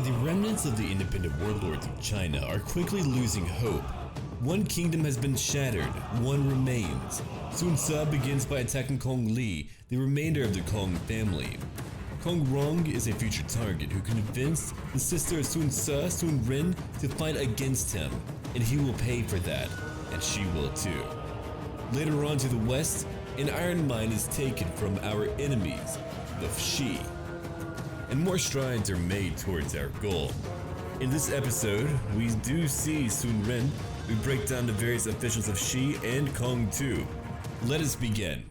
The remnants of the independent warlords of China are quickly losing hope. One kingdom has been shattered, one remains. Sun Ce begins by attacking Kong Li, the remainder of the Kong family. Kong Rong is a future target who convinced the sister of Sun Ce, Sun Ren, to fight against him, and he will pay for that, and she will too. Later on to the west, an iron mine is taken from our enemies, the Shi, and more strides are made towards our goal. In this episode, we do see Sun Ren. We break down the various officials of Shi and Kong too. Let us begin.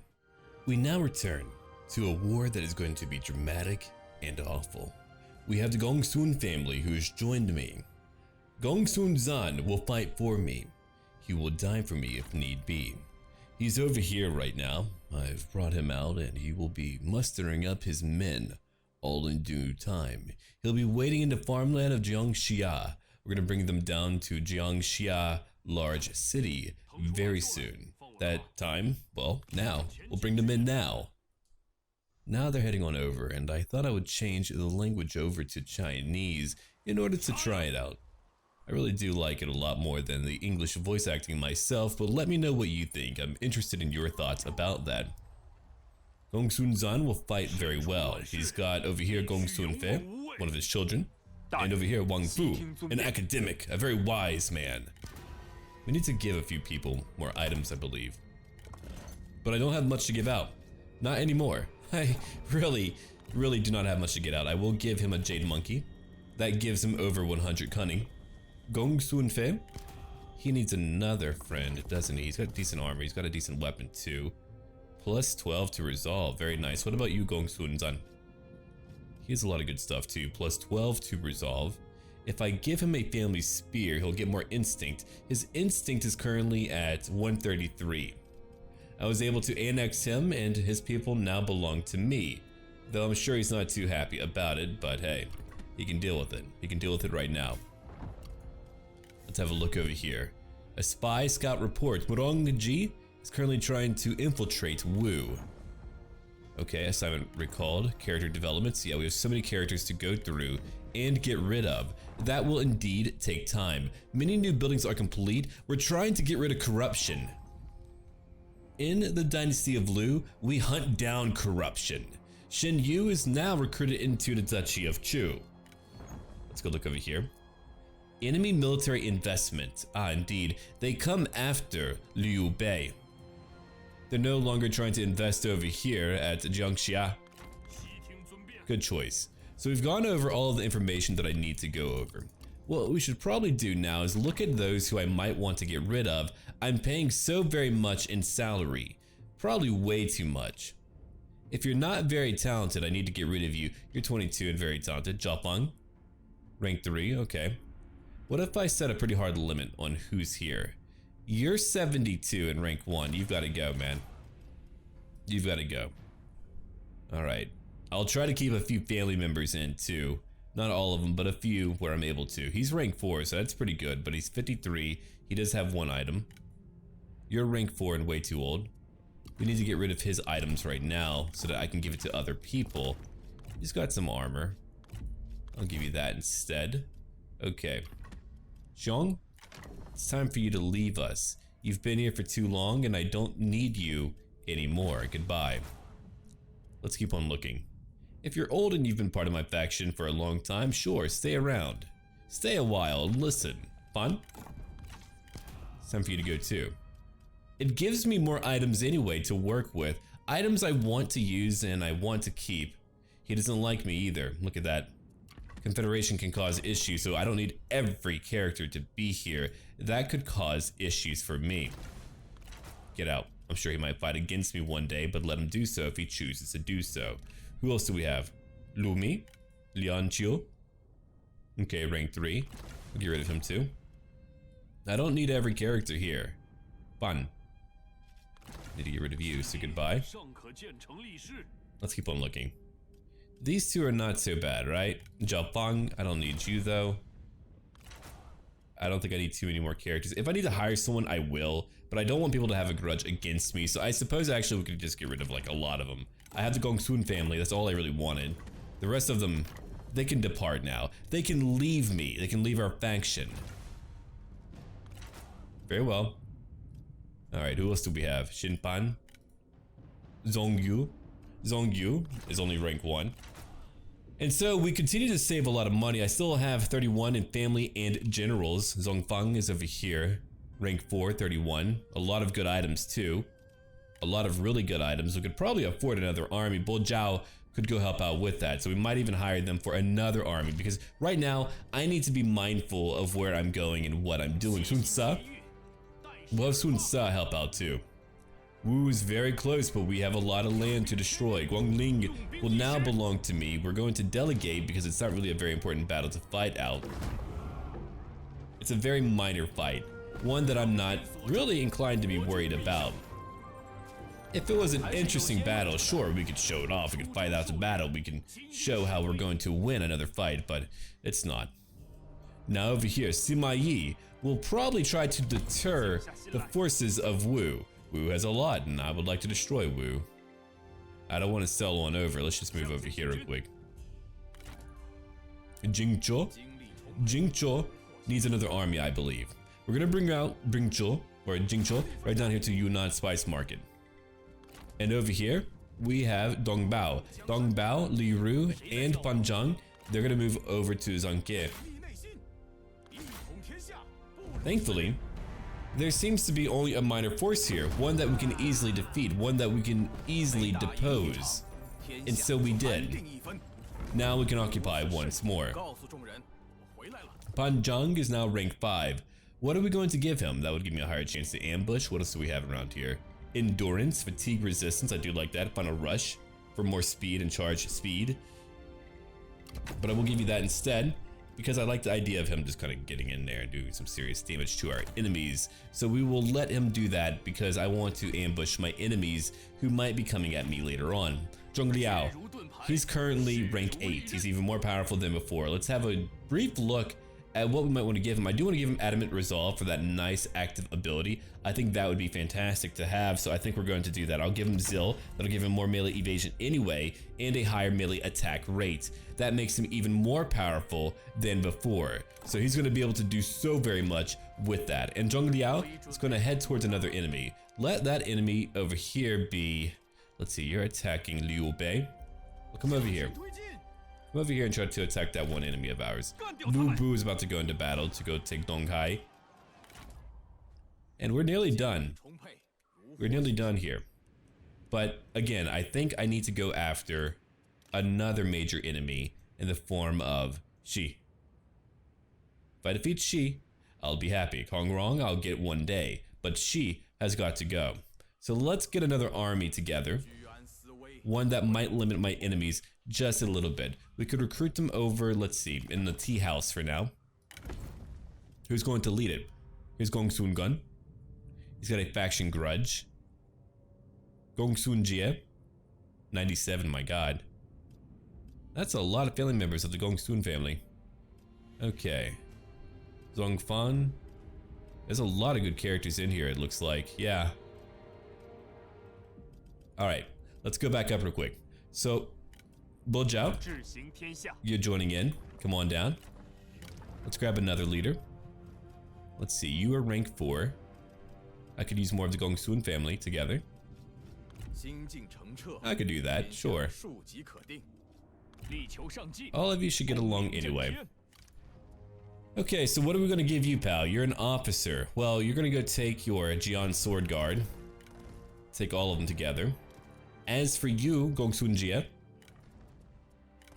We now return to a war that is going to be dramatic and awful. We have the Gongsun family who has joined me. Gongsun Zan will fight for me. He will die for me if need be. He's over here right now. I've brought him out and he will be mustering up his men, all in due time. He'll be waiting in the farmland of Jiangxia. We're gonna bring them down to Jiangxia large city very soon. That time, well, now. We'll bring them in now. Now they're heading on over, and I thought I would change the language over to Chinese in order to try it out. I really do like it a lot more than the English voice acting myself, but let me know what you think. I'm interested in your thoughts about that. Gongsun Zan will fight very well. He's got over here Gongsun Fei, one of his children, and over here Wang Fu, an academic, a very wise man. We need to give a few people more items, I believe. But I don't have much to give out. Not anymore. I really do not have much to get out. I will give him a Jade Monkey. That gives him over 100 cunning. Gongsun Fei, he needs another friend, doesn't he? He's got decent armor, he's got a decent weapon too. Plus 12 to resolve, very nice. What about you, Gongsun Zan? He has a lot of good stuff too. Plus 12 to resolve. If I give him a family spear, he'll get more instinct. His instinct is currently at 133. I was able to annex him and his people now belong to me. Though I'm sure he's not too happy about it, but hey, he can deal with it. He can deal with it right now. Let's have a look over here. A spy scout reports Murong Ji is currently trying to infiltrate Wu. Okay, assignment recalled. Character developments. Yeah, we have so many characters to go through and get rid of. That will indeed take time. Many new buildings are complete. We're trying to get rid of corruption. In the dynasty of Lu, we hunt down corruption. Shen Yu is now recruited into the duchy of Chu. Let's go look over here. Enemy military investment. Ah, indeed. They come after Liu Bei. They're no longer trying to invest over here at Jiangxia. Good choice. So we've gone over all of the information that I need to go over. What we should probably do now is look at those who I might want to get rid of. I'm paying so very much in salary. Probably way too much. If you're not very talented, I need to get rid of you. You're 22 and very talented. Zhaopang, rank 3, okay. What if I set a pretty hard limit on who's here? You're 72 and rank 1. You've got to go, man. You've got to go. Alright. I'll try to keep a few family members in too. Not all of them, but a few where I'm able to. He's rank 4, so that's pretty good, but he's 53. He does have one item. You're rank 4 and way too old. We need to get rid of his items right now so that I can give it to other people. He's got some armor. I'll give you that instead. Okay. Zhong, it's time for you to leave us. You've been here for too long and I don't need you anymore. Goodbye. Let's keep on looking. If you're old and you've been part of my faction for a long time, sure, stay around. Stay a while and listen. Fun? It's time for you to go too. It gives me more items anyway to work with. Items I want to use and I want to keep. He doesn't like me either. Look at that. Confederation can cause issues, so I don't need every character to be here. That could cause issues for me. Get out. I'm sure he might fight against me one day, but let him do so if he chooses to do so. Who else do we have? Lumi? Lian Chiu? Okay, rank 3. We'll get rid of him too. I don't need every character here. Fun. Need to get rid of you, so goodbye. Let's keep on looking. These two are not so bad, right? Zhaopang, I don't need you though. I don't think I need too many more characters. If I need to hire someone, I will, but I don't want people to have a grudge against me, so I suppose actually we could just get rid of like a lot of them. I have the Gongsun family, that's all I really wanted. The rest of them, they can depart now. They can leave me. They can leave our faction. Very well. Alright, who else do we have? Shinpan. Zhongyu. Zhongyu is only rank 1. And so we continue to save a lot of money. I still have 31 in family and generals. Zhongfang is over here. Rank 4, 31. A lot of good items too. A lot of really good items. We could probably afford another army. Bo Zhao could go help out with that. So we might even hire them for another army, because right now I need to be mindful of where I'm going and what I'm doing. Sun Ce. We'll have Sun Ce help out too. Wu is very close, but we have a lot of land to destroy. Guangling will now belong to me. We're going to delegate because it's not really a very important battle to fight out. It's a very minor fight. One that I'm not really inclined to be worried about. If it was an interesting battle, sure, we could show it off. We could fight out the battle. We can show how we're going to win another fight, but it's not. Now over here, Sima Yi will probably try to deter the forces of Wu. Wu has a lot, and I would like to destroy Wu. I don't want to sell on over. Let's just move over here real quick. Jingzhou. Jingzhou needs another army, I believe. We're gonna bring Jingzhou right down here to Yunnan Spice Market. And over here, we have Dongbao. Dongbao, Liru, and Panzhang. They're gonna move over to Zhangke. Thankfully, there seems to be only a minor force here, one that we can easily defeat, one that we can easily depose. And so we did. Now we can occupy once more. Panzhang is now rank 5. What are we going to give him? That would give me a higher chance to ambush. What else do we have around here? Endurance, fatigue resistance, I do like that. Final rush for more speed and charge speed. But I will give you that instead, because I like the idea of him just kind of getting in there and doing some serious damage to our enemies. So we will let him do that because I want to ambush my enemies who might be coming at me later on. Zhong Liao, he's currently rank 8. He's even more powerful than before. Let's have a brief look at what we might want to give him. I do want to give him Adamant Resolve for that nice active ability. I think that would be fantastic to have, so I think we're going to do that. I'll give him Zil. That'll give him more melee evasion anyway, and a higher melee attack rate. That makes him even more powerful than before. So he's going to be able to do so very much with that. And Zhong Liao is going to head towards another enemy. Let that enemy over here be, let's see, you're attacking Liu Bei. Well, come over here. Come over here and try to attack that one enemy of ours. Wu Bu is about to go into battle to go take Donghai. And we're nearly done. We're nearly done here. But again, I think I need to go after another major enemy in the form of Xi. If I defeat Xi, I'll be happy. Kong Rong, I'll get one day. But Xi has got to go. So let's get another army together. One that might limit my enemies just a little bit. We could recruit them over, let's see, in the tea house for now. Who's going to lead it? Here's Gong Sun Gun. He's got a faction grudge. Gong Sun Jie. 97, my god. That's a lot of family members of the Gong Sun family. Okay. Zhong Fan. There's a lot of good characters in here, it looks like. Yeah. Alright, let's go back up real quick. So, Bo Zhao, you're joining in. Come on down. Let's grab another leader. Let's see, you are rank 4. I could use more of the Gong Sun family together. I could do that, sure. All of you should get along anyway. Okay, so what are we going to give you, pal? You're an officer. Well, you're going to go take your Jian Sword Guard. Take all of them together. As for you, Gong Sun Jie,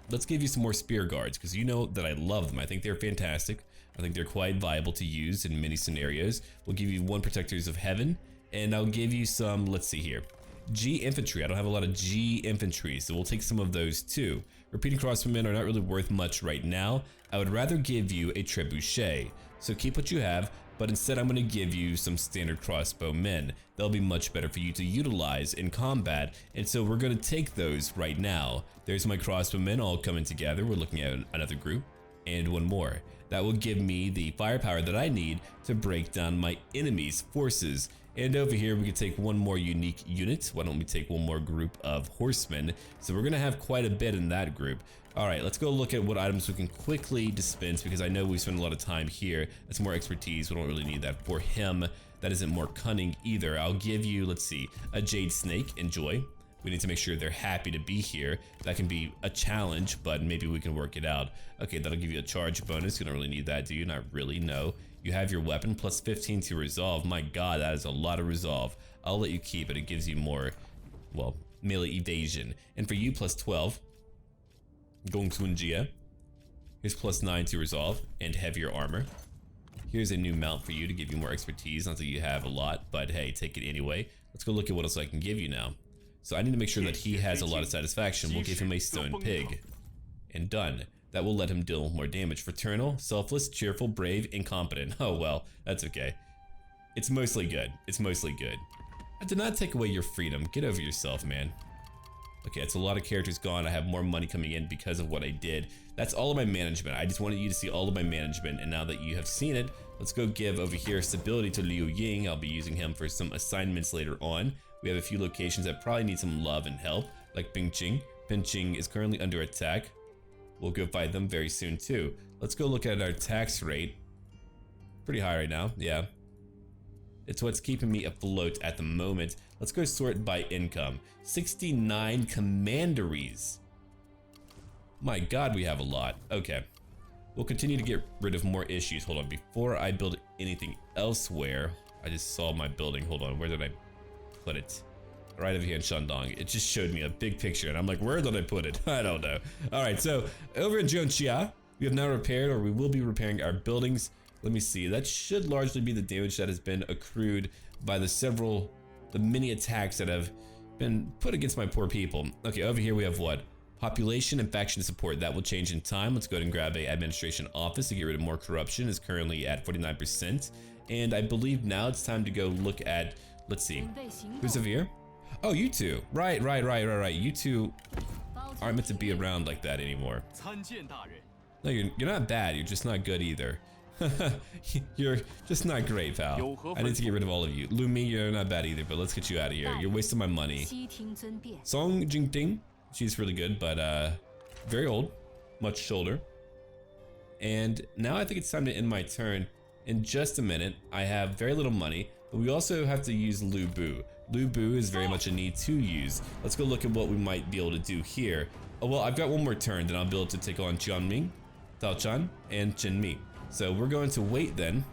let's give you some more spear guards, because you know that I love them. I think they're fantastic. I think they're quite viable to use in many scenarios. We'll give you 1 Protectors of Heaven, and I'll give you some, let's see here, G Infantry. I don't have a lot of G Infantry, so we'll take some of those too. Repeating crossbowmen are not really worth much right now. I would rather give you a Trebuchet. So keep what you have, but instead I'm going to give you some standard crossbowmen. They'll be much better for you to utilize in combat, and so we're going to take those right now. There's my crossbowmen all coming together. We're looking at another group, and one more. That will give me the firepower that I need to break down my enemy's forces And over here, we can take one more unique unit. Why don't we take one more group of horsemen? So we're gonna have quite a bit in that group. All right, let's go look at what items we can quickly dispense, because I know we spend a lot of time here. That's more expertise. We don't really need that for him. That isn't more cunning either. I'll give you, let's see, a jade snake. Enjoy. We need to make sure they're happy to be here. That can be a challenge, but maybe we can work it out. Okay, that'll give you a charge bonus. You don't really need that, do you? Not really, no. You have your weapon plus 15 to resolve. My god, that is a lot of resolve. I'll let you keep it. It gives you more, well, melee evasion. And for you, plus 12. Gong Sun Jia. Here's plus 9 to resolve and heavier armor. Here's a new mount for you to give you more expertise. Not that you have a lot, but hey, take it anyway. Let's go look at what else I can give you now. So I need to make sure that he has a lot of satisfaction. We'll give him a stone pig. And done. That will let him deal more damage. Fraternal, selfless, cheerful, brave, incompetent. Oh well, that's okay. It's mostly good. It's mostly good. I did not take away your freedom. Get over yourself, man. Okay, it's a lot of characters gone. I have more money coming in because of what I did. That's all of my management. I just wanted you to see all of my management, and now that you have seen it, let's go give over here stability to Liu Ying. I'll be using him for some assignments later on. We have a few locations that probably need some love and help, like Bingqing. Bingqing is currently under attack. We'll go fight them very soon too. Let's go look at our tax rate. Pretty high right now, yeah. It's what's keeping me afloat at the moment. Let's go sort by income. 69 commanderies. My god, we have a lot. Okay. We'll continue to get rid of more issues. Hold on, before I build anything elsewhere, I just saw my building. Hold on, where did I put it? Right over here in Shandong. It just showed me a big picture and I'm like, where did I put it? I don't know. All right, so over in Zhuo, we have now repaired, or we will be repairing our buildings. Let me see, that should largely be the damage that has been accrued by the many attacks that have been put against my poor people. Okay, over here we have what? Population and faction support. That will change in time. Let's go ahead and grab a administration office to get rid of more corruption. It's currently at 49%. And I believe now it's time to go look at, let's see, who's over here? Oh, you two. Right. You two aren't meant to be around like that anymore. No, you're not bad. You're just not good either. You're just not great, pal. I need to get rid of all of you. Lumi, you're not bad either, but let's get you out of here. You're wasting my money. Song Jingting, she's really good, but very old, much older. And now I think it's time to end my turn. In just a minute, I have very little money, but we also have to use Lu Bu. Lu Bu is very much a need to use. Let's go look at what we might be able to do here. Oh, well, I've got one more turn, then I'll be able to take on Jeongmi, Taochan, and Jeongmi. So we're going to wait then.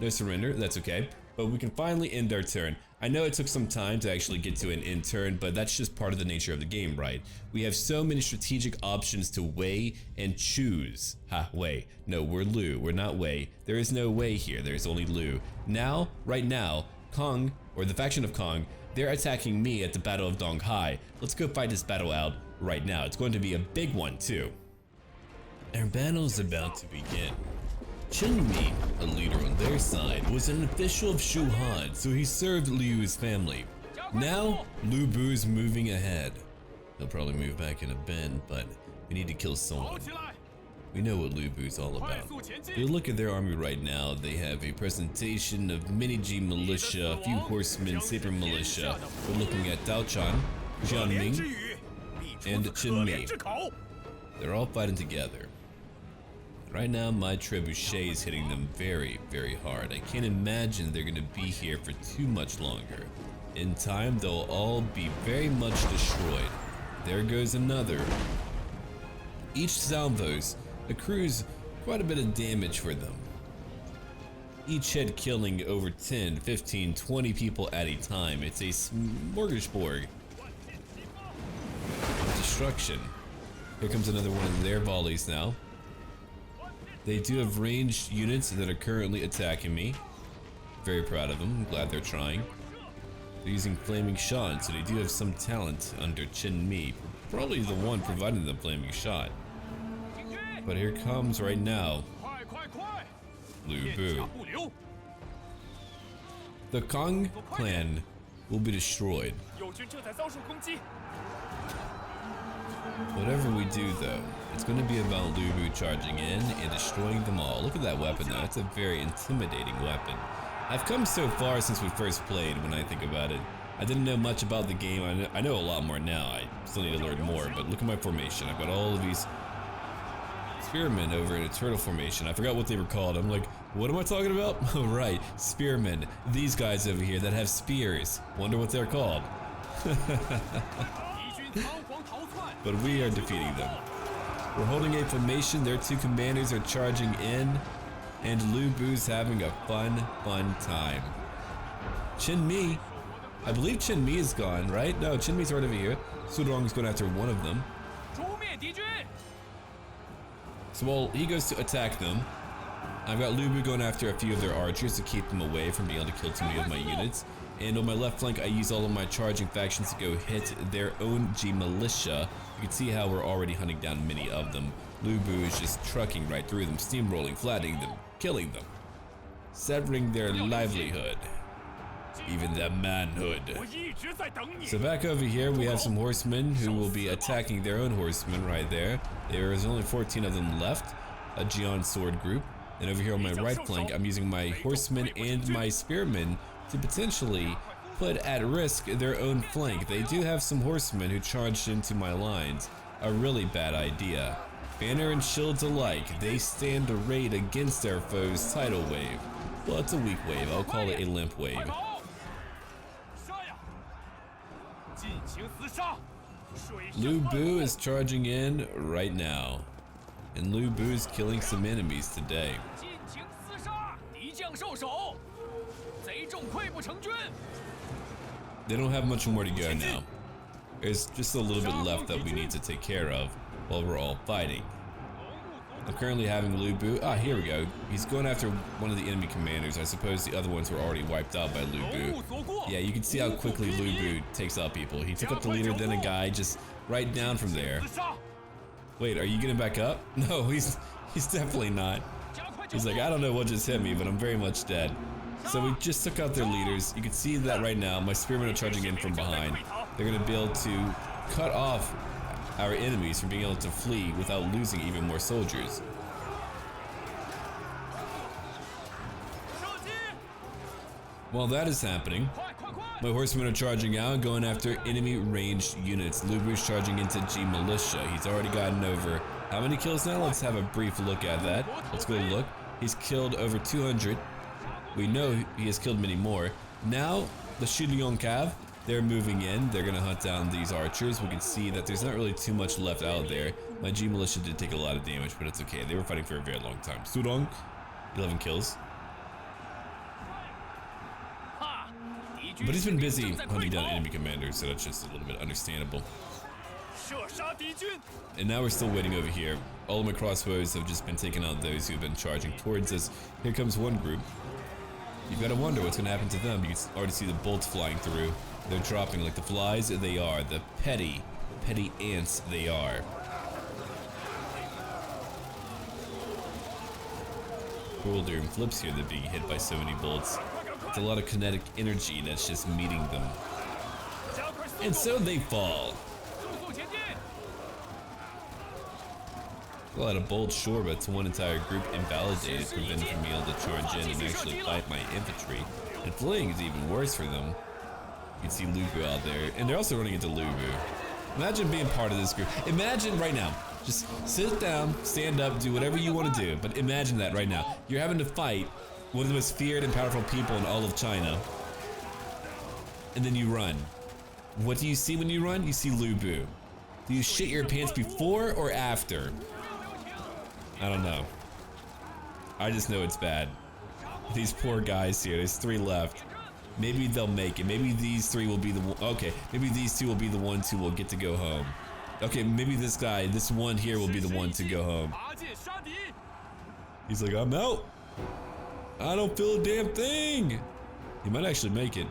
No surrender, that's okay. But we can finally end our turn. I know it took some time to actually get to an end turn, but that's just part of the nature of the game, right? We have so many strategic options to weigh and choose. Wei. No, we're Lu, we're not Wei. There is no Wei here, there's only Lu. Now, right now, Kong, or the faction of Kong, they're attacking me at the Battle of Donghai. Let's go fight this battle out right now. It's going to be a big one too. Our battle's about to begin. Jeongmi, a leader on their side, was an official of Shu Han, so he served Liu's family. Now, Lu Bu's moving ahead. He'll probably move back in a bit, but we need to kill someone. We know what Lu Bu's all about. If you look at their army right now, they have a presentation of Mini-G militia, a few horsemen, saber militia. We're looking at Taochan, Jianming, and Jeongmi. They're all fighting together. Right now, my trebuchet is hitting them very, very hard. I can't imagine they're gonna be here for too much longer. In time, they'll all be very much destroyed. There goes another. Each salvos accrues quite a bit of damage for them. Each head killing over 10, 15, 20 people at a time. It's a smorgasbord of destruction. Here comes another one of their volleys now. They do have ranged units that are currently attacking me. Very proud of them. I'm glad they're trying. They're using flaming shot, so they do have some talent under Jeongmi. Probably the one providing the flaming shot. But here comes right now Lu Bu. The Kong clan will be destroyed. Whatever we do though, it's going to be about Lu Bu charging in and destroying them all. Look at that weapon though, it's a very intimidating weapon. I've come so far since we first played when I think about it. I didn't know much about the game. I know a lot more now. I still need to learn more, but look at my formation. I've got all of these spearmen over in a turtle formation. I forgot what they were called. I'm like, what am I talking about? Oh, right, spearmen. These guys over here that have spears. Wonder what they're called. But we are defeating them. We're holding a formation. Their two commanders are charging in, and Lu Bu's having a fun time. Jeongmi, I believe Jeongmi is gone, right? No, Jeongmi's right over here. Surong's going after one of them. So while he goes to attack them, I've got Lu Bu going after a few of their archers to keep them away from being able to kill too many of my units. And on my left flank, I use all of my charging factions to go hit their own G militia. You can see how we're already hunting down many of them. Lu Bu is just trucking right through them, steamrolling, flattening them, killing them, severing their livelihood, even their manhood. So back over here, we have some horsemen who will be attacking their own horsemen right there. There is only 14 of them left, a Jian sword group. And over here on my right flank, I'm using my horsemen and my spearmen to potentially put at risk their own flank. They do have some horsemen who charged into my lines. A really bad idea. Banner and shields alike, they stand arrayed against their foe's tidal wave. Well, it's a weak wave. I'll call it a limp wave. Lu Bu is charging in right now. And Lu Bu's killing some enemies today. They don't have much more to go now. There's just a little bit left that we need to take care of while we're all fighting. I'm currently having Lu Bu. Ah, here we go. He's going after one of the enemy commanders. I suppose the other ones were already wiped out by Lu Bu. Yeah, you can see how quickly Lu Bu takes out people. He took up the leader, then a guy just right down from there. Wait, are you getting back up? No, he's definitely not. He's like, I don't know what just hit me, but I'm very much dead. So we just took out their leaders. You can see that right now. My spearmen are charging in from behind. They're going to be able to cut off our enemies from being able to flee without losing even more soldiers. While that is happening, my horsemen are charging out, going after enemy ranged units. Lu Bu's charging into G militia. He's already gotten over how many kills now? Let's have a brief look at that. Let's go look. He's killed over 200. We know he has killed many more. Now, the Shiliong Cav, they're moving in. They're going to hunt down these archers. We can see that there's not really too much left out there. My G militia did take a lot of damage, but it's okay. They were fighting for a very long time. Surong, 11 kills. But he's been busy hunting down enemy commanders, so that's just a little bit understandable. And now we're still waiting over here. All of my crossbows have just been taking out those who have been charging towards us. Here comes one group. You've got to wonder what's going to happen to them. You can already see the bolts flying through. They're dropping like the flies they are, the petty ants they are. Boulder and flips here, they're being hit by so many bolts. It's a lot of kinetic energy that's just meeting them. And so they fall. Well, at a bolt, sure, but it's one entire group invalidated, prevented from being able to charge in and actually fight my infantry. And fleeing is even worse for them. You can see Lu Bu out there, and they're also running into Lu Bu. Imagine being part of this group. Imagine right now, just sit down, stand up, do whatever you want to do, but imagine that right now. You're having to fight one of the most feared and powerful people in all of China, and then you run. What do you see when you run? You see Lu Bu. Do you shit your pants before or after? I don't know. I just know it's bad. These poor guys here, there's 3 left. Maybe they'll make it. Maybe these 3 will be the one. Okay, maybe these 2 will be the ones who will get to go home. Okay, maybe this guy, this one here will be the one to go home. He's like, I'm out. I don't feel a damn thing. He might actually make it.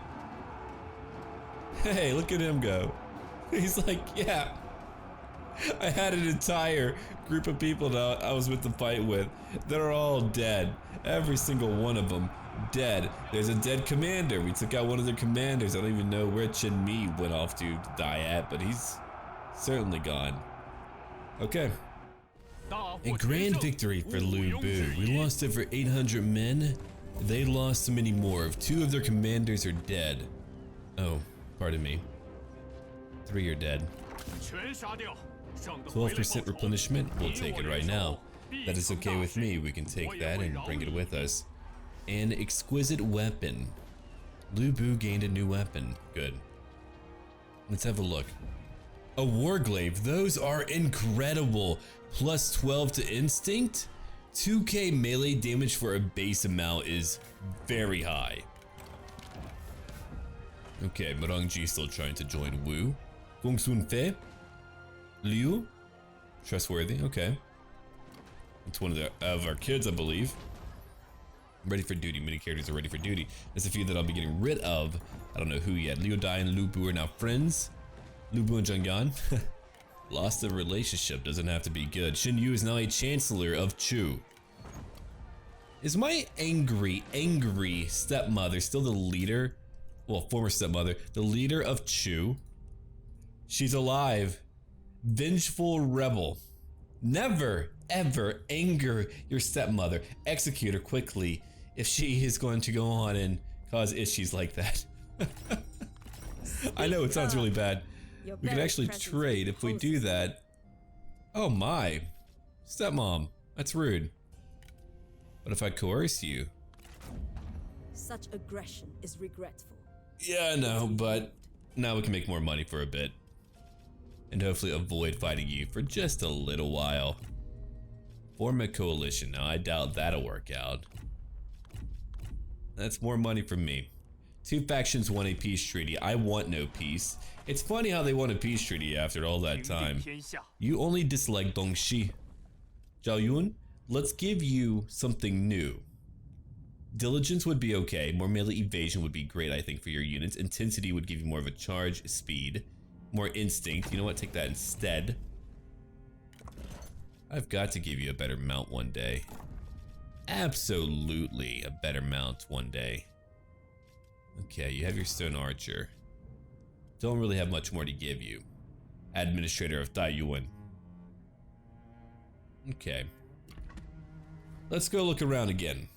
Hey, look at him go. He's like, yeah. I had an entire group of people that I was with the fight with. They're all dead. Every single one of them dead. There's a dead commander. We took out one of their commanders. I don't even know where Jeongmi went off to die at, but he's certainly gone. Okay. A grand victory for Lu Bu. We lost over 800 men, They lost so many more. Two of their commanders are dead. Oh, pardon me. 3 are dead. 12% replenishment, we'll take it right now. That is okay with me, we can take that and bring it with us. An exquisite weapon. Lu Bu gained a new weapon, good. Let's have a look. A warglaive, those are incredible. Plus 12 to instinct? 2k melee damage for a base amount is very high. Okay, Marangji still trying to join Wu. Gong Sun Fei? Liu? Trustworthy, okay. It's one of our kids, I believe. Ready for duty, many characters are ready for duty. There's a few that I'll be getting rid of. I don't know who yet. Liu Dai and Lu Bu are now friends. Lu Bu and Zhang Yan. Lost the relationship, doesn't have to be good. Xin Yu is now a chancellor of Chu. Is my angry stepmother still the leader? Well, former stepmother, the leader of Chu. She's alive. Vengeful rebel. Never, ever anger your stepmother. Execute her quickly if she is going to go on and cause issues like that. I know it sounds really bad. We can actually trade if we do that. Oh my. Stepmom, that's rude. What if I coerce you? Such aggression is regretful. Yeah, I know, but now we can make more money for a bit. And hopefully avoid fighting you for just a little while. Form a coalition. Now I doubt that'll work out. That's more money from me. 2 factions want a peace treaty. I want no peace. It's funny how they want a peace treaty after all that time. You only dislike Dongxi. Zhao Yun, let's give you something new. Diligence would be okay. More melee evasion would be great, I think, for your units. Intensity would give you more of a charge speed. More instinct. You know what? Take that instead. I've got to give you a better mount one day. Absolutely a better mount one day. Okay, you have your stone archer. Don't really have much more to give you. Administrator of Taiyuan. Okay. Let's go look around again.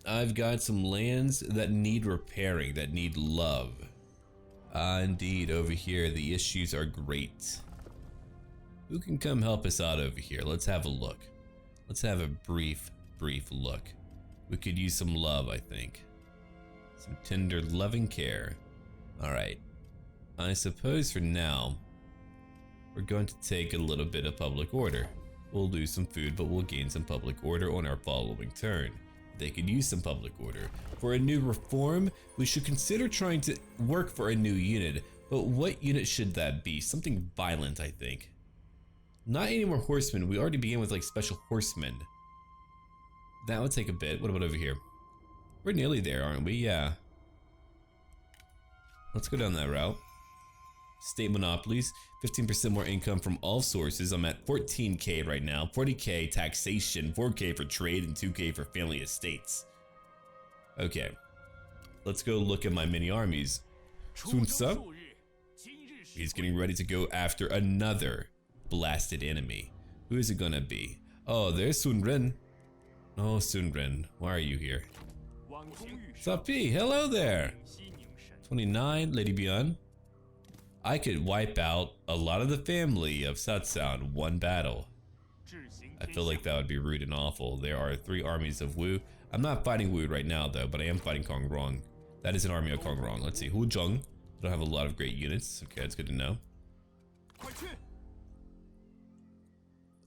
I've got some lands that need repairing, that need love. Indeed, over here the issues are great. Who can come help us out over here? Let's have a look. Let's have a brief look. We could use some love, I think. Some tender, loving care. Alright. I suppose for now, we're going to take a little bit of public order. We'll lose some food, but we'll gain some public order on our following turn. They could use some public order. For a new reform, we should consider trying to work for a new unit, but what unit should that be? Something violent, I think. Not any more horsemen. We already began with like special horsemen. That would take a bit. What about over here? We're nearly there, aren't we? Yeah. Let's go down that route. State monopolies, 15% more income from all sources. I'm at 14k right now. 40k taxation, 4k for trade, and 2k for family estates. Okay. Let's go look at my mini armies. Sun Ren. He's getting ready to go after another blasted enemy. Who is it gonna be? Oh, there's Sun Ren. Oh, Sun Ren, why are you here? Sapi, hello there. 29, Lady Bian. I could wipe out a lot of the family of Satsao in one battle. I feel like that would be rude and awful. There are 3 armies of Wu. I'm not fighting Wu right now though, but I am fighting Kong Rong. That is an army of Kong Rong. Let's see, Hu Zheng. I don't have a lot of great units. Okay, that's good to know.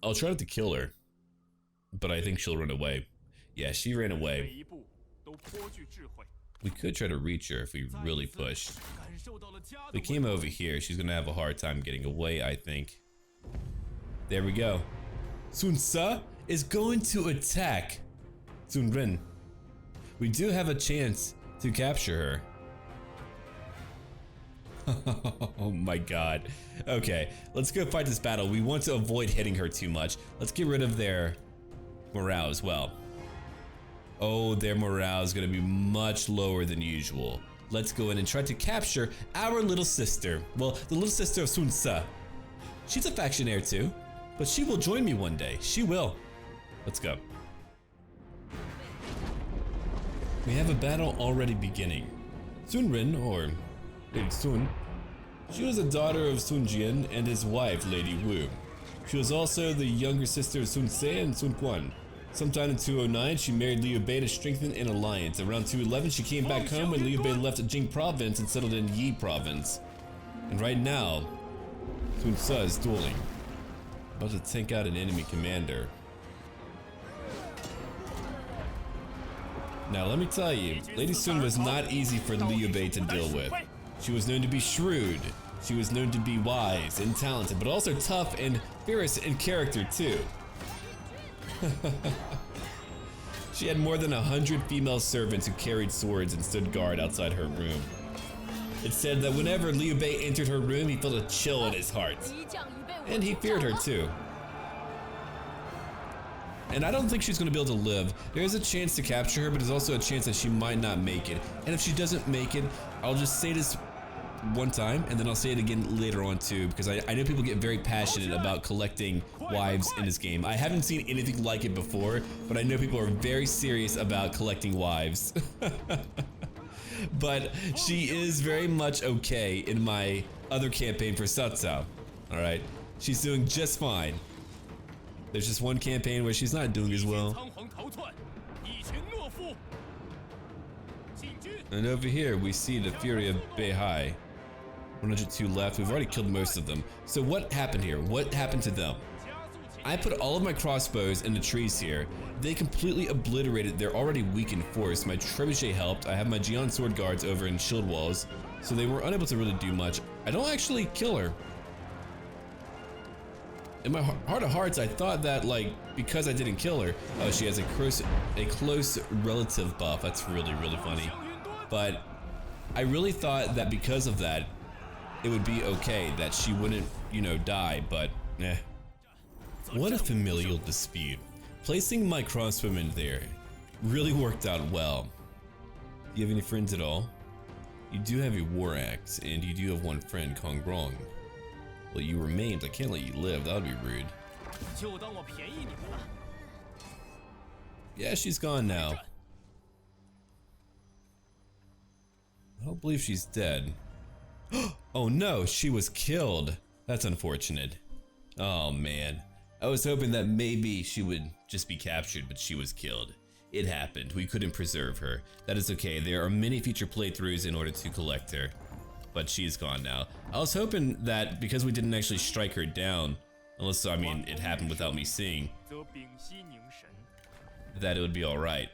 I'll try not to kill her, but I think she'll run away. Yeah, she ran away. We could try to reach her if we really pushed. If we came over here, she's gonna have a hard time getting away, I think. There we go. Sun Sa is going to attack Sun Ren. We do have a chance to capture her. Oh my god. Okay, let's go fight this battle. We want to avoid hitting her too much. Let's get rid of their morale as well. Oh, their morale is going to be much lower than usual. Let's go in and try to capture our little sister. Well, the little sister of Sun Sa. She's a factionaire too, but she will join me one day. She will. Let's go. We have a battle already beginning. Sun Ren, or Lady Sun, she was a daughter of Sun Jian and his wife, Lady Wu. She was also the younger sister of Sun Se and Sun Quan. Sometime in 209, she married Liu Bei to strengthen an alliance. Around 211, she came back home when Liu Bei left Jing province and settled in Yi province. And right now, Sun Ce is dueling, about to take out an enemy commander. Now let me tell you, Lady Sun was not easy for Liu Bei to deal with. She was known to be shrewd, she was known to be wise and talented, but also tough and fierce in character too. She had more than 100 female servants who carried swords and stood guard outside her room. It said that whenever Liu Bei entered her room, he felt a chill in his heart. And he feared her too. And I don't think she's going to be able to live. There is a chance to capture her, but there's also a chance that she might not make it. And if she doesn't make it, I'll just say this one time, and then I'll say it again later on too, because I know people get very passionate about collecting wives in this game. I haven't seen anything like it before, but I know people are very serious about collecting wives. But she is very much okay in my other campaign for Satsao. Alright, she's doing just fine. There's just one campaign where she's not doing as well. And over here we see the Fury of Beihai. 102 left. We've already killed most of them. So what happened here? What happened to them? I put all of my crossbows in the trees here. They completely obliterated their already weakened force. My trebuchet helped. I have my Jian sword guards over in shield walls, so they were unable to really do much. I don't actually kill her. In my heart of hearts, I thought that, like, because I didn't kill her, oh, she has a close relative buff. That's really, really funny. But I really thought that because of that, it would be okay, that she wouldn't, you know, die, but eh. What a familial dispute. Placing my crossbowmen there really worked out well. Do you have any friends at all? You do have a war axe, and you do have one friend, Kong Rong. Well, you were maimed. I can't let you live. That would be rude. Yeah, she's gone now. I don't believe she's dead. Oh no, she was killed. That's unfortunate. Oh man. I was hoping that maybe she would just be captured, but she was killed. It happened. We couldn't preserve her. That is okay. There are many future playthroughs in order to collect her. But she's gone now. I was hoping that because we didn't actually strike her down, unless, I mean, it happened without me seeing, that it would be alright.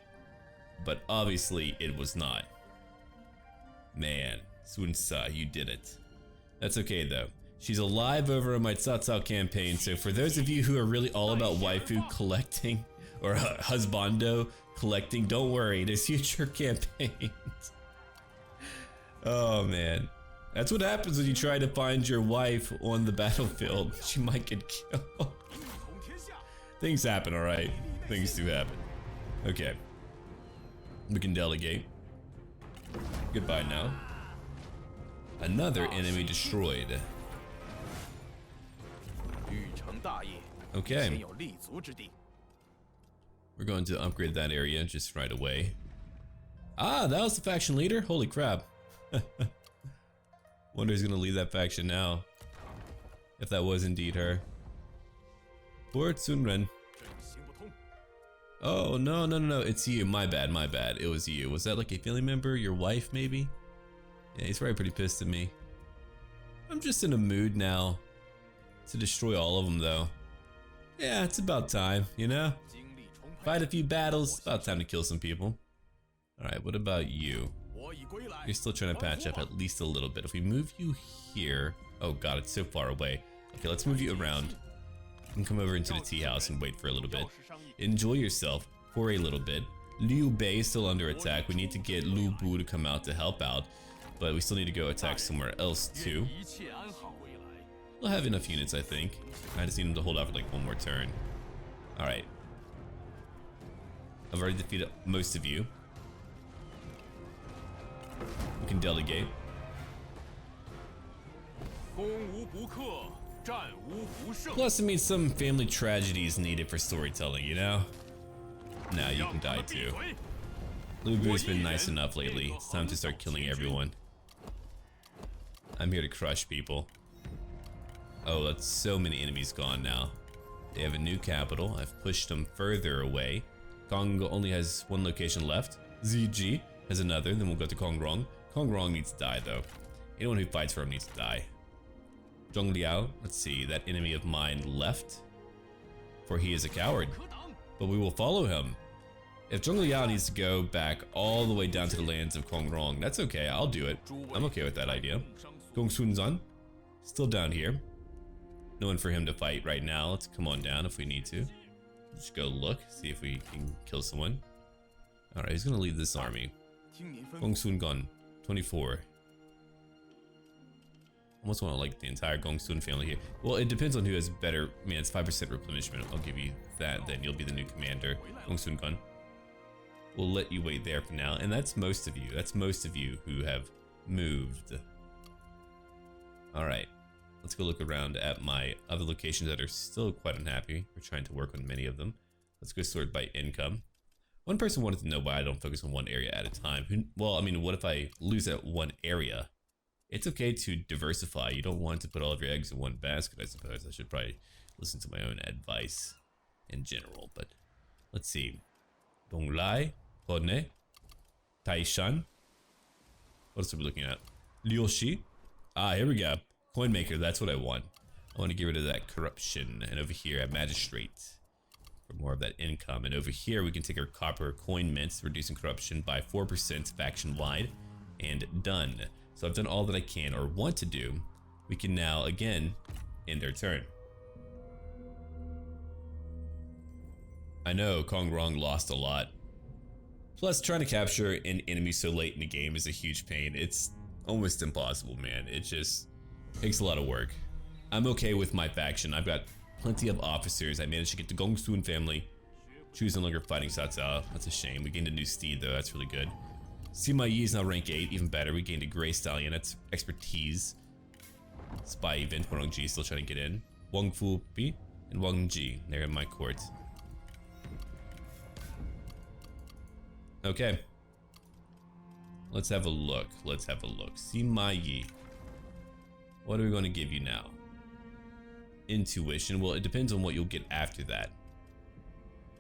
But obviously it was not. Man, Sun Ce, you did it. That's okay though. She's alive over on my Tsatsao campaign, so for those of you who are really all about waifu collecting, or husbando collecting, don't worry, there's future campaigns. Oh man. That's what happens when you try to find your wife on the battlefield. She might get killed. Things happen, alright? Things do happen. Okay. We can delegate. Goodbye now. Another enemy destroyed. Okay. We're going to upgrade that area just right away. Ah, that was the faction leader? Holy crap. Wonder who's gonna lead that faction now. If that was indeed her. Poor Sun Ren. Oh, no, it's you. My bad. It was you. Was that like a family member? Your wife, maybe? Yeah, he's probably pretty pissed at me. I'm just in a mood now to destroy all of them, though. Yeah, it's about time, you know? Fight a few battles, about time to kill some people. Alright, what about you? You're still trying to patch up at least a little bit. If we move you here... Oh god, it's so far away. Okay, let's move you around. You can come over into the tea house and wait for a little bit. Enjoy yourself for a little bit. Liu Bei is still under attack. We need to get Lu Bu to come out to help out. But we still need to go attack somewhere else too. We'll have enough units, I think. I just need him to hold out for like one more turn. Alright. I've already defeated most of you. We can delegate. Plus, it means some family tragedy is needed for storytelling, you know? Nah, you can die too. Lu Bu's been nice enough lately. It's time to start killing everyone. I'm here to crush people. Oh, that's so many enemies gone now. They have a new capital. I've pushed them further away. Kong only has one location left. ZG has another. Then we'll go to Kongrong. Kongrong needs to die though. Anyone who fights for him needs to die. Zhongliao, let's see, that enemy of mine left, for he is a coward. But we will follow him. If Zhongliao needs to go back all the way down to the lands of Kongrong, that's okay, I'll do it. I'm okay with that idea. Gongsunzan, still down here. No one for him to fight right now. Let's come on down if we need to. Let's go look, see if we can kill someone. Alright, he's gonna lead this army. Gongsungan, 24. Almost want to like the entire Gongsun family here. Well, it depends on who has better. I mean, it's 5% replenishment. I'll give you that. Then you'll be the new commander, Gongsun Gun. We'll let you wait there for now, and that's most of you. That's most of you who have moved. All right, let's go look around at my other locations that are still quite unhappy. We're trying to work on many of them. Let's go sort by income. One person wanted to know why I don't focus on one area at a time. Well, I mean, what if I lose at one area? It's okay to diversify. You don't want to put all of your eggs in one basket, I suppose. I should probably listen to my own advice in general, but let's see. Donghai, Hone, Taishan. What else are we looking at? Liushi. Ah, here we go. Coin maker, that's what I want. I want to get rid of that corruption. And over here at magistrate for more of that income. And over here we can take our copper coin mints, reducing corruption by 4% faction wide, and done. So I've done all that I can or want to do. We can now again end their turn. I know Kongrong lost a lot. Plus trying to capture an enemy so late in the game is a huge pain. It's almost impossible, man. It just takes a lot of work. I'm okay with my faction. I've got plenty of officers. I managed to get the Gongsun family. Chu's no longer fighting Cao Cao. That's a shame. We gained a new steed though. That's really good. Sima Yi is now rank 8, even better. We gained a Gray Stallion, that's expertise. Spy event, Wang Ji still trying to get in. Wang Fu Pi and Wang Ji, they're in my court. Okay. Let's have a look, let's have a look. Sima Yi. What are we going to give you now? Intuition, well it depends on what you'll get after that.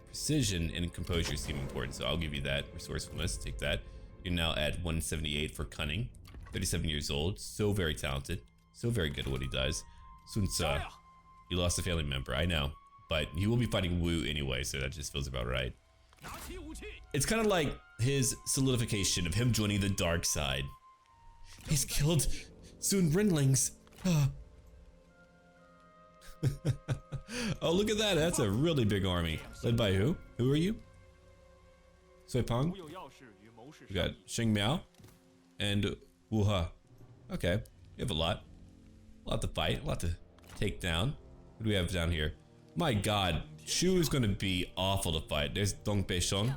Precision and composure seem important, so I'll give you that. Resourcefulness, take that. You're now at 178 for cunning. 37 years old, so very talented, so very good at what he does. Sun Tzu, you lost a family member, I know, but he will be fighting Wu anyway, so that just feels about right. It's kind of like his solidification of him joining the dark side. He's killed Sun Renlings. Oh, look at that, that's a really big army. Led by who? Who are you? Sui Pang? We got Sheng Miao and Wu He. Okay, we have a lot to fight, a lot to take down. What do we have down here? My god, Shu is going to be awful to fight. There's Dong Beishong.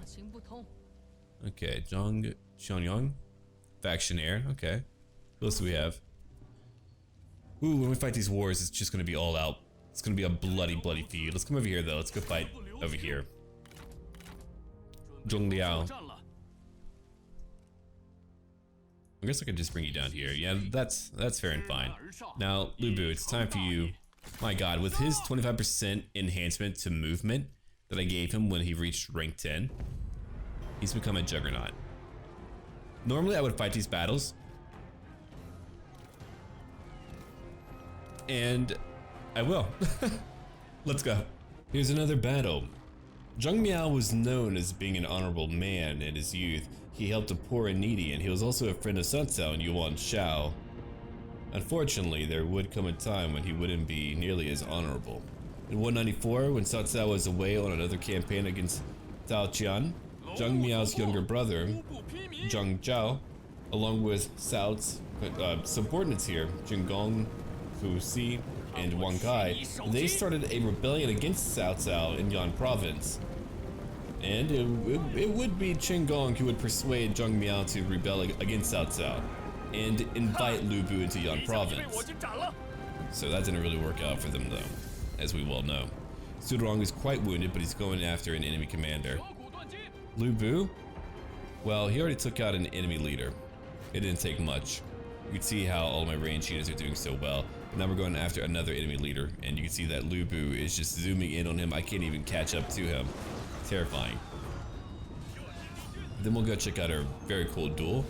Okay, Zhang Xianyang. Factionaire, okay. Who else do we have? Ooh, when we fight these wars, it's just going to be all out. It's going to be a bloody feud. Let's come over here though, let's go fight over here. Zhong Liao. I guess I could just bring you down here. Yeah, that's fair and fine. Now, Lu Bu, it's time for you. My god, with his 25% enhancement to movement that I gave him when he reached rank 10, he's become a juggernaut. Normally I would fight these battles, and I will. Let's go. Here's another battle. Zhang Miao was known as being an honorable man in his youth. He helped the poor and needy, and he was also a friend of Sun Cao and Yuan Shao. Unfortunately, there would come a time when he wouldn't be nearly as honorable. In 194, when Cao Cao was away on another campaign against Cao Qian, Zhang Miao's younger brother, Zhang Zhao, along with Cao's subordinates here, Jinggong, Fu Si, and Wang Kai, they started a rebellion against Cao Cao in Yan province. And it would be Jinggong who would persuade Zhang Miao to rebel against Cao Cao and invite Lu Bu into Yan province. So that didn't really work out for them though, as we well know. Su Rong is quite wounded, but he's going after an enemy commander. Lu Bu? Well, he already took out an enemy leader. It didn't take much. You can see how all my range units are doing so well. But now we're going after another enemy leader, and you can see that Lu Bu is just zooming in on him. I can't even catch up to him. Terrifying. Then we'll go check out our very cool duel,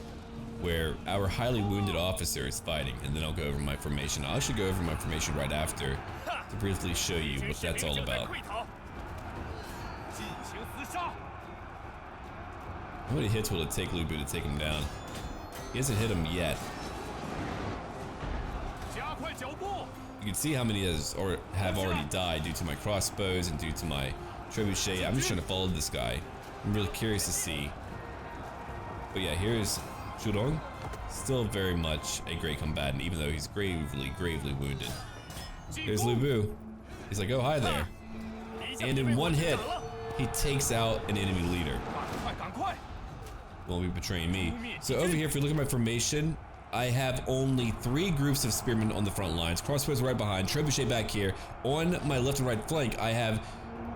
where our highly wounded officer is fighting, and then I'll go over my formation. I'll actually go over my formation right after to briefly show you what that's all about. How many hits will it take Lu Bu to take him down? He hasn't hit him yet. You can see how many have already died due to my crossbows and due to my trebuchet. I'm just trying to follow this guy. I'm really curious to see. But yeah, here's Zhuo. Still very much a great combatant, even though he's gravely wounded. Here's Lu Bu. He's like, oh, hi there. And in one hit, he takes out an enemy leader. Won't be betraying me. So over here, if you look at my formation, I have only 3 groups of spearmen on the front lines, crossbows right behind, trebuchet back here. On my left and right flank, I have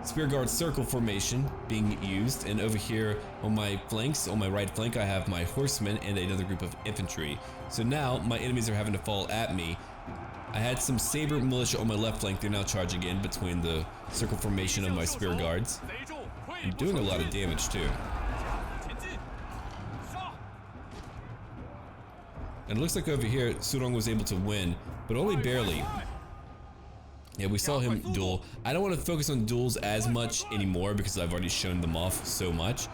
spear guard circle formation being used, and over here on my flanks, on my right flank, I have my horsemen and another group of infantry. So now my enemies are having to fall at me. I had some saber militia on my left flank. They're now charging in between the circle formation of my spear guards. I'm doing a lot of damage too. And it looks like over here, Surong was able to win, but only barely. Yeah, we saw him duel. I don't want to focus on duels as much anymore because I've already shown them off so much.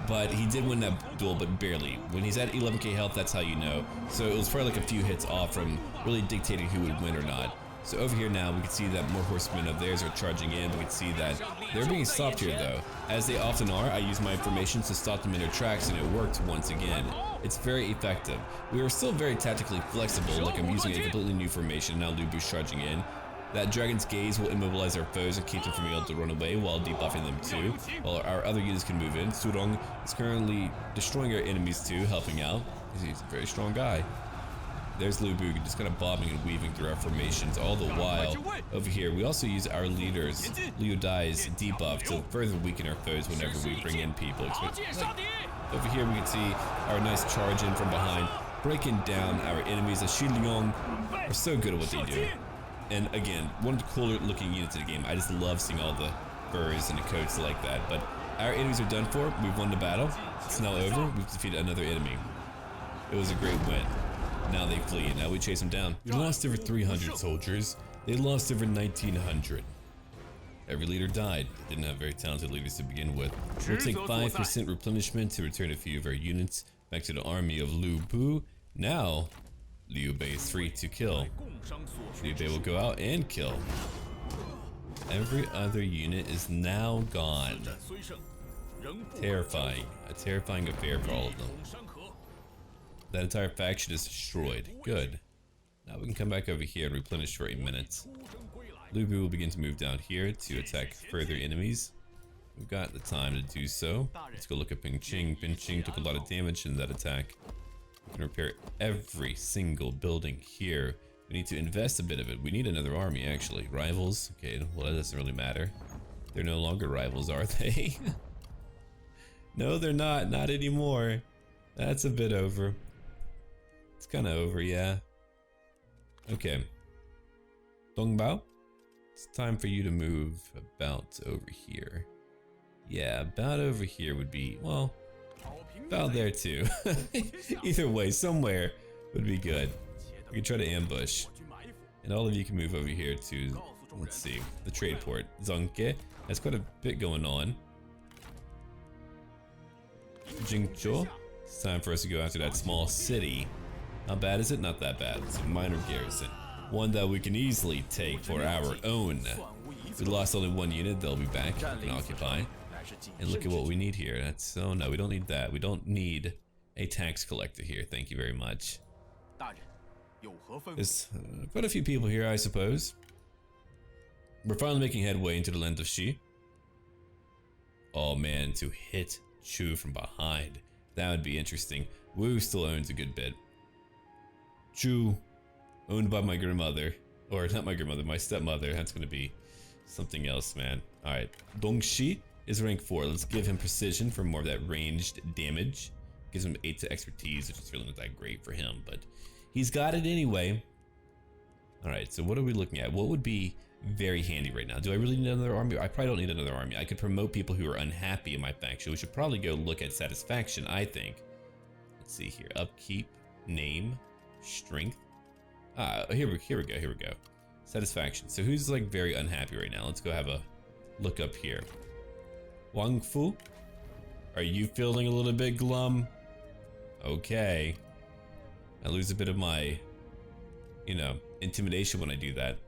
But he did win that duel, but barely. When he's at 11k health, that's how you know. So it was probably like a few hits off from really dictating who would win or not. So over here now, we can see that more horsemen of theirs are charging in. We can see that they're being stopped here though. As they often are, I use my formations to stop them in their tracks, and it worked once again. It's very effective. We are still very tactically flexible, like I'm using a completely new formation. Now Lu Bu's charging in. That Dragon's Gaze will immobilize our foes and keep them from being able to run away while debuffing them too, while our other units can move in. Surong is currently destroying our enemies too, helping out. He's a very strong guy. There's Lu Bu just kind of bobbing and weaving through our formations all the while. Over here, we also use our leaders, Liu Dai's debuff, to further weaken our foes whenever we bring in people. Over here, we can see our nice charge in from behind, breaking down our enemies. The Xi Liang are so good at what they do. And again, one of the cooler looking units in the game. I just love seeing all the furs and the coats like that. But our enemies are done for. We've won the battle. It's now over. We've defeated another enemy. It was a great win. Now they flee, and now we chase them down. We lost over 300 soldiers. They lost over 1,900. Every leader died. They didn't have very talented leaders to begin with. We'll take 5% replenishment to return a few of our units back to the army of Lu Bu. Now, Liu Bei is free to kill. Liu Bei will go out and kill. Every other unit is now gone. Terrifying. A terrifying affair for all of them. That entire faction is destroyed. Good. Now we can come back over here and replenish for a minute. Lu Bu will begin to move down here to attack further enemies. We've got the time to do so. Let's go look at Ping Ching. Ping Ching took a lot of damage in that attack. We can repair every single building here. We need to invest a bit of it. We need another army, actually. Rivals? Okay, well, that doesn't really matter. They're no longer rivals, are they? No, they're not. Not anymore. That's a bit over. It's kind of over, yeah. Okay. Dongbao? It's time for you to move about over here. Yeah, about over here would be, well, about there too. Either way, somewhere would be good. We can try to ambush. And all of you can move over here to, let's see, the trade port. Zhangke has quite a bit going on. Jingzhou, it's time for us to go after that small city. How bad is it? Not that bad. It's a minor garrison. One that we can easily take for our own. We lost only one unit, they'll be back and occupy. And look at what we need here. That's, oh no, we don't need that. We don't need a tax collector here. Thank you very much. There's quite a few people here, I suppose. We're finally making headway into the land of Xi. Oh man, to hit Chu from behind. That would be interesting. Wu still owns a good bit. Chu, owned by my grandmother. Or not my grandmother, my stepmother. That's gonna be something else, man. Alright, Dongxi is rank 4. Let's give him precision for more of that ranged damage. Gives him 8 to expertise, which is really not that great for him, but he's got it anyway. Alright, so what are we looking at? What would be very handy right now? Do I really need another army? I probably don't need another army. I could promote people who are unhappy in my faction. We should probably go look at satisfaction, I think. Let's see here. Upkeep, name, strength. Here we go. Satisfaction. So who's like very unhappy right now? Let's go have a look up here. Wang Fu? Are you feeling a little bit glum? Okay. I lose a bit of my, you know, intimidation when I do that.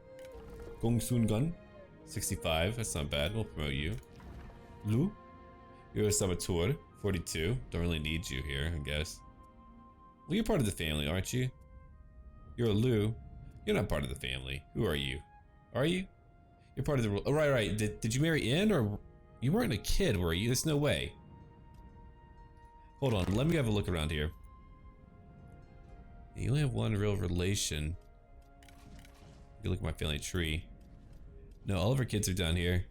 Gong Sun Gun, 65, that's not bad, we'll promote you. Lu, you're a saboteur, 42, don't really need you here, I guess. Well, you're part of the family, aren't you? You're a Lu, you're not part of the family. Who are you? Are you? You're part of the, oh, right. Did you marry in, or you weren't a kid, were you? There's no way. Hold on, let me have a look around here. You only have one real relation. You look at my family tree. No, all of our kids are down here.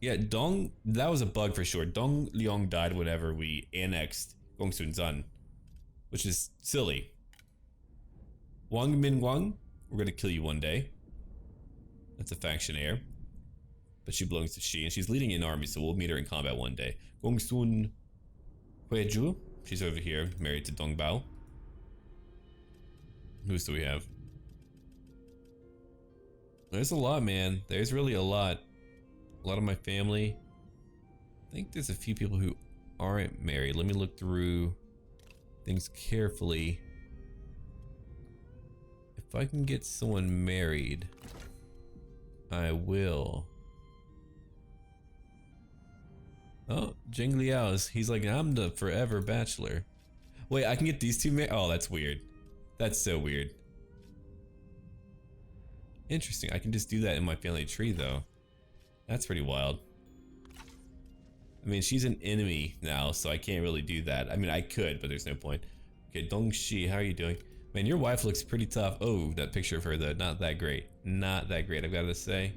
Yeah, that was a bug for sure. Dong Liang died whenever we annexed Gongsun Zan, which is silly. Wang Min Wang, we're gonna kill you one day. That's a faction heir. But she belongs to Shi, and she's leading an army, so we'll meet her in combat one day. Gongsun Huizhu, she's over here, married to Dong Bao. Who else do we have? There's a lot, man. There's really a lot. A lot of my family. I think there's a few people who aren't married. Let me look through things carefully. If I can get someone married, I will. Oh, Jing Liao's. He's like, I'm the forever bachelor. Wait, I can get these two married? Oh, that's weird. That's so weird. Interesting. I can just do that in my family tree, though. That's pretty wild. I mean, she's an enemy now, so I can't really do that. I mean, I could, but there's no point. Okay, Dongxi, how are you doing? Man, your wife looks pretty tough. Oh, that picture of her, though, not that great. Not that great, I've got to say.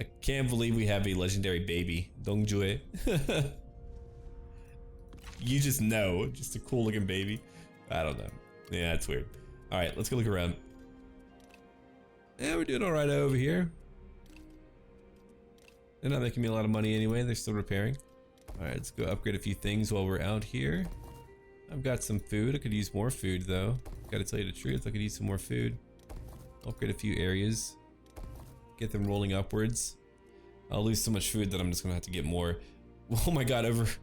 I can't believe we have a legendary baby, Dongjue. You just know, just a cool looking baby. I don't know. Yeah, that's weird. All right, let's go look around. Yeah, we're doing all right over here. They're not making me a lot of money anyway. They're still repairing. All right, let's go upgrade a few things while we're out here. I've got some food. I could use more food though. Gotta tell you the truth, I could use some more food. Upgrade a few areas. Get them rolling upwards. I'll lose so much food that I'm just gonna have to get more. Oh my god, I've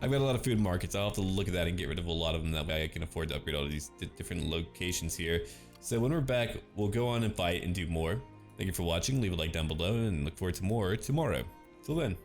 got a lot of food markets. I'll have to look at that and get rid of a lot of them. That way I can afford to upgrade all of these different locations here. So when we're back, we'll go on and fight and do more. Thank you for watching. Leave a like down below and look forward to more tomorrow. Till then.